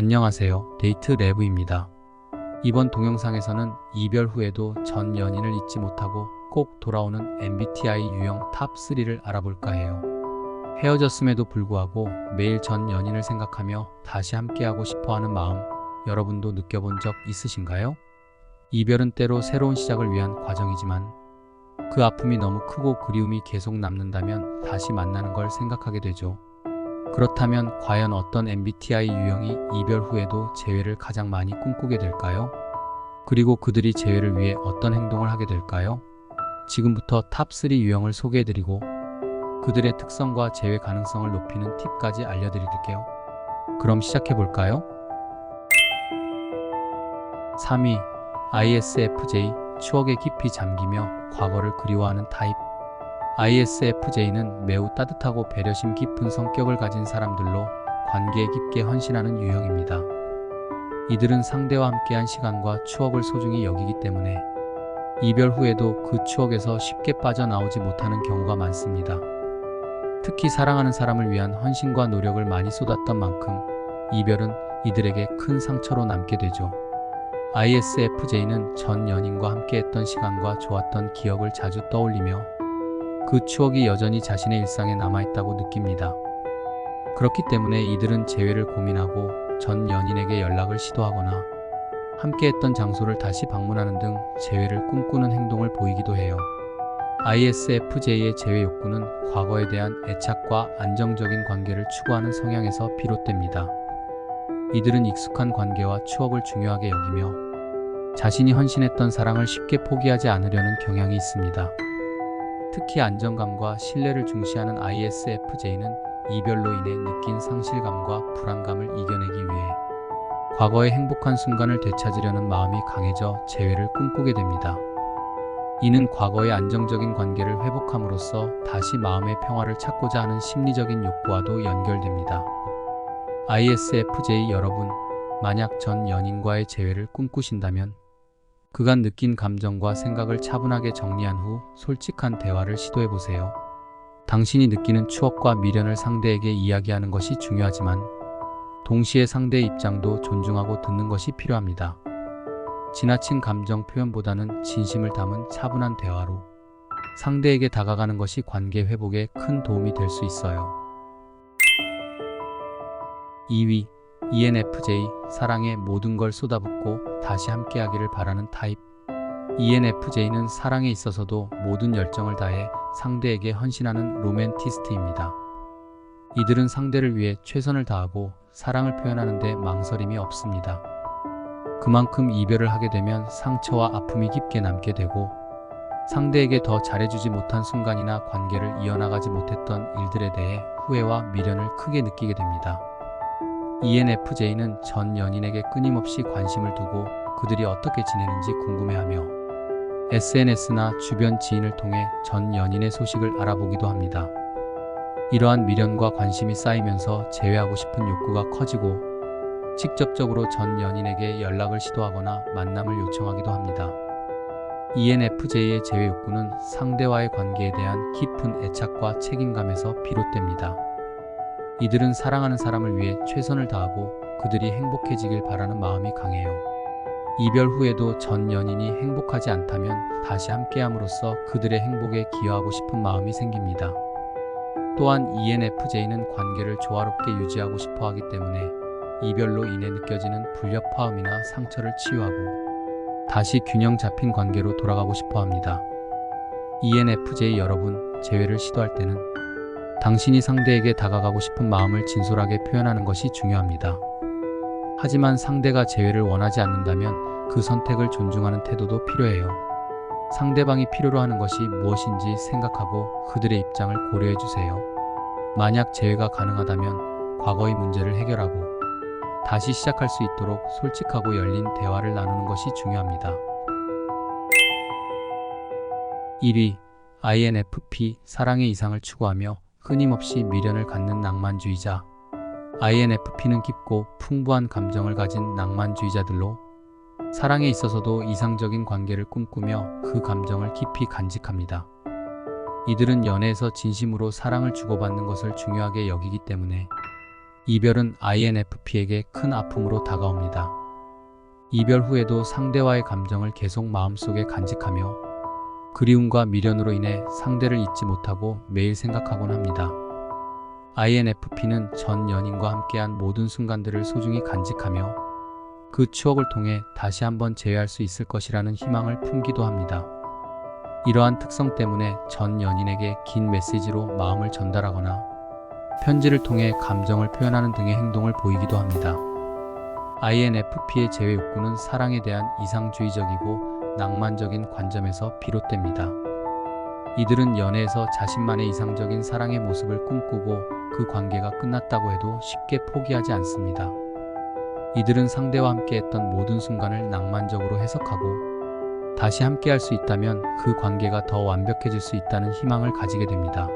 안녕하세요. 데이트 레브입니다. 이번 동영상에서는 이별 후에도 전 연인을 잊지 못하고 꼭 돌아오는 MBTI 유형 탑3를 알아볼까 해요. 헤어졌음에도 불구하고 매일 전 연인을 생각하며 다시 함께하고 싶어하는 마음, 여러분도 느껴본 적 있으신가요? 이별은 때로 새로운 시작을 위한 과정이지만 그 아픔이 너무 크고 그리움이 계속 남는다면 다시 만나는 걸 생각하게 되죠. 그렇다면 과연 어떤 MBTI 유형이 이별 후에도 재회를 가장 많이 꿈꾸게 될까요? 그리고 그들이 재회를 위해 어떤 행동을 하게 될까요? 지금부터 탑3 유형을 소개해드리고 그들의 특성과 재회 가능성을 높이는 팁까지 알려드릴게요. 그럼 시작해볼까요? 3위, ISFJ, 추억에 깊이 잠기며 과거를 그리워하는 타입. ISFJ는 매우 따뜻하고 배려심 깊은 성격을 가진 사람들로 관계에 깊게 헌신하는 유형입니다. 이들은 상대와 함께한 시간과 추억을 소중히 여기기 때문에 이별 후에도 그 추억에서 쉽게 빠져나오지 못하는 경우가 많습니다. 특히 사랑하는 사람을 위한 헌신과 노력을 많이 쏟았던 만큼 이별은 이들에게 큰 상처로 남게 되죠. ISFJ는 전 연인과 함께했던 시간과 좋았던 기억을 자주 떠올리며 그 추억이 여전히 자신의 일상에 남아있다고 느낍니다. 그렇기 때문에 이들은 재회를 고민하고 전 연인에게 연락을 시도하거나 함께했던 장소를 다시 방문하는 등 재회를 꿈꾸는 행동을 보이기도 해요. ISFJ의 재회 욕구는 과거에 대한 애착과 안정적인 관계를 추구하는 성향에서 비롯됩니다. 이들은 익숙한 관계와 추억을 중요하게 여기며 자신이 헌신했던 사랑을 쉽게 포기하지 않으려는 경향이 있습니다. 특히 안정감과 신뢰를 중시하는 ISFJ는 이별로 인해 느낀 상실감과 불안감을 이겨내기 위해 과거의 행복한 순간을 되찾으려는 마음이 강해져 재회를 꿈꾸게 됩니다. 이는 과거의 안정적인 관계를 회복함으로써 다시 마음의 평화를 찾고자 하는 심리적인 욕구와도 연결됩니다. ISFJ 여러분, 만약 전 연인과의 재회를 꿈꾸신다면 그간 느낀 감정과 생각을 차분하게 정리한 후 솔직한 대화를 시도해보세요. 당신이 느끼는 추억과 미련을 상대에게 이야기하는 것이 중요하지만 동시에 상대의 입장도 존중하고 듣는 것이 필요합니다. 지나친 감정 표현보다는 진심을 담은 차분한 대화로 상대에게 다가가는 것이 관계 회복에 큰 도움이 될 수 있어요. 2위, ENFJ, 사랑에 모든 걸 쏟아붓고 다시 함께하기를 바라는 타입. ENFJ는 사랑에 있어서도 모든 열정을 다해 상대에게 헌신하는 로맨티스트입니다. 이들은 상대를 위해 최선을 다하고 사랑을 표현하는 데 망설임이 없습니다. 그만큼 이별을 하게 되면 상처와 아픔이 깊게 남게 되고 상대에게 더 잘해주지 못한 순간이나 관계를 이어나가지 못했던 일들에 대해 후회와 미련을 크게 느끼게 됩니다. ENFJ는 전 연인에게 끊임없이 관심을 두고 그들이 어떻게 지내는지 궁금해하며 SNS나 주변 지인을 통해 전 연인의 소식을 알아보기도 합니다. 이러한 미련과 관심이 쌓이면서 재회하고 싶은 욕구가 커지고 직접적으로 전 연인에게 연락을 시도하거나 만남을 요청하기도 합니다. ENFJ의 재회 욕구는 상대와의 관계에 대한 깊은 애착과 책임감에서 비롯됩니다. 이들은 사랑하는 사람을 위해 최선을 다하고 그들이 행복해지길 바라는 마음이 강해요. 이별 후에도 전 연인이 행복하지 않다면 다시 함께함으로써 그들의 행복에 기여하고 싶은 마음이 생깁니다. 또한 ENFJ는 관계를 조화롭게 유지하고 싶어 하기 때문에 이별로 인해 느껴지는 불협화음이나 상처를 치유하고 다시 균형 잡힌 관계로 돌아가고 싶어 합니다. ENFJ 여러분, 재회를 시도할 때는 당신이 상대에게 다가가고 싶은 마음을 진솔하게 표현하는 것이 중요합니다. 하지만 상대가 재회를 원하지 않는다면 그 선택을 존중하는 태도도 필요해요. 상대방이 필요로 하는 것이 무엇인지 생각하고 그들의 입장을 고려해주세요. 만약 재회가 가능하다면 과거의 문제를 해결하고 다시 시작할 수 있도록 솔직하고 열린 대화를 나누는 것이 중요합니다. 1위, INFP, 사랑의 이상을 추구하며 끊임없이 미련을 갖는 낭만주의자. INFP는 깊고 풍부한 감정을 가진 낭만주의자들로 사랑에 있어서도 이상적인 관계를 꿈꾸며 그 감정을 깊이 간직합니다. 이들은 연애에서 진심으로 사랑을 주고받는 것을 중요하게 여기기 때문에 이별은 INFP에게 큰 아픔으로 다가옵니다. 이별 후에도 상대와의 감정을 계속 마음속에 간직하며 그리움과 미련으로 인해 상대를 잊지 못하고 매일 생각하곤 합니다. INFP는 전 연인과 함께한 모든 순간들을 소중히 간직하며 그 추억을 통해 다시 한번 재회할 수 있을 것이라는 희망을 품기도 합니다. 이러한 특성 때문에 전 연인에게 긴 메시지로 마음을 전달하거나 편지를 통해 감정을 표현하는 등의 행동을 보이기도 합니다. INFP의 재회 욕구는 사랑에 대한 이상주의적이고 낭만적인 관점에서 비롯됩니다. 이들은 연애에서 자신만의 이상적인 사랑의 모습을 꿈꾸고 그 관계가 끝났다고 해도 쉽게 포기하지 않습니다. 이들은 상대와 함께했던 모든 순간을 낭만적으로 해석하고 다시 함께할 수 있다면 그 관계가 더 완벽해질 수 있다는 희망을 가지게 됩니다.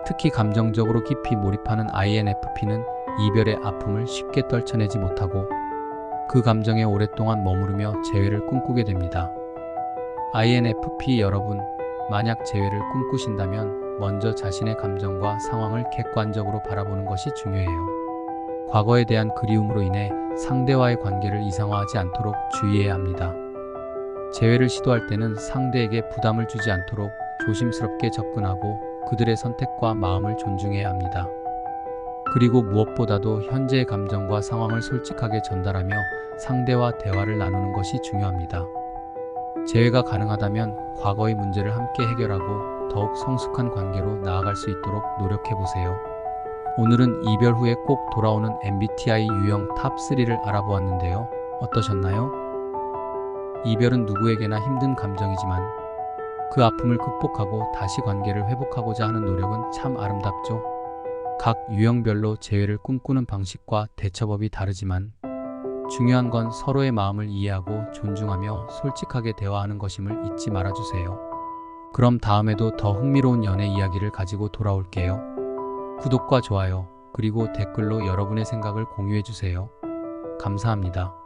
특히 감정적으로 깊이 몰입하는 INFP는 이별의 아픔을 쉽게 떨쳐내지 못하고 그 감정에 오랫동안 머무르며 재회를 꿈꾸게 됩니다. INFP 여러분, 만약 재회를 꿈꾸신다면 먼저 자신의 감정과 상황을 객관적으로 바라보는 것이 중요해요. 과거에 대한 그리움으로 인해 상대와의 관계를 이상화하지 않도록 주의해야 합니다. 재회를 시도할 때는 상대에게 부담을 주지 않도록 조심스럽게 접근하고 그들의 선택과 마음을 존중해야 합니다. 그리고 무엇보다도 현재의 감정과 상황을 솔직하게 전달하며 상대와 대화를 나누는 것이 중요합니다. 재회가 가능하다면 과거의 문제를 함께 해결하고 더욱 성숙한 관계로 나아갈 수 있도록 노력해보세요. 오늘은 이별 후에 꼭 돌아오는 MBTI 유형 탑3를 알아보았는데요. 어떠셨나요? 이별은 누구에게나 힘든 감정이지만 그 아픔을 극복하고 다시 관계를 회복하고자 하는 노력은 참 아름답죠. 각 유형별로 재회를 꿈꾸는 방식과 대처법이 다르지만 중요한 건 서로의 마음을 이해하고 존중하며 솔직하게 대화하는 것임을 잊지 말아주세요. 그럼 다음에도 더 흥미로운 연애 이야기를 가지고 돌아올게요. 구독과 좋아요, 그리고 댓글로 여러분의 생각을 공유해주세요. 감사합니다.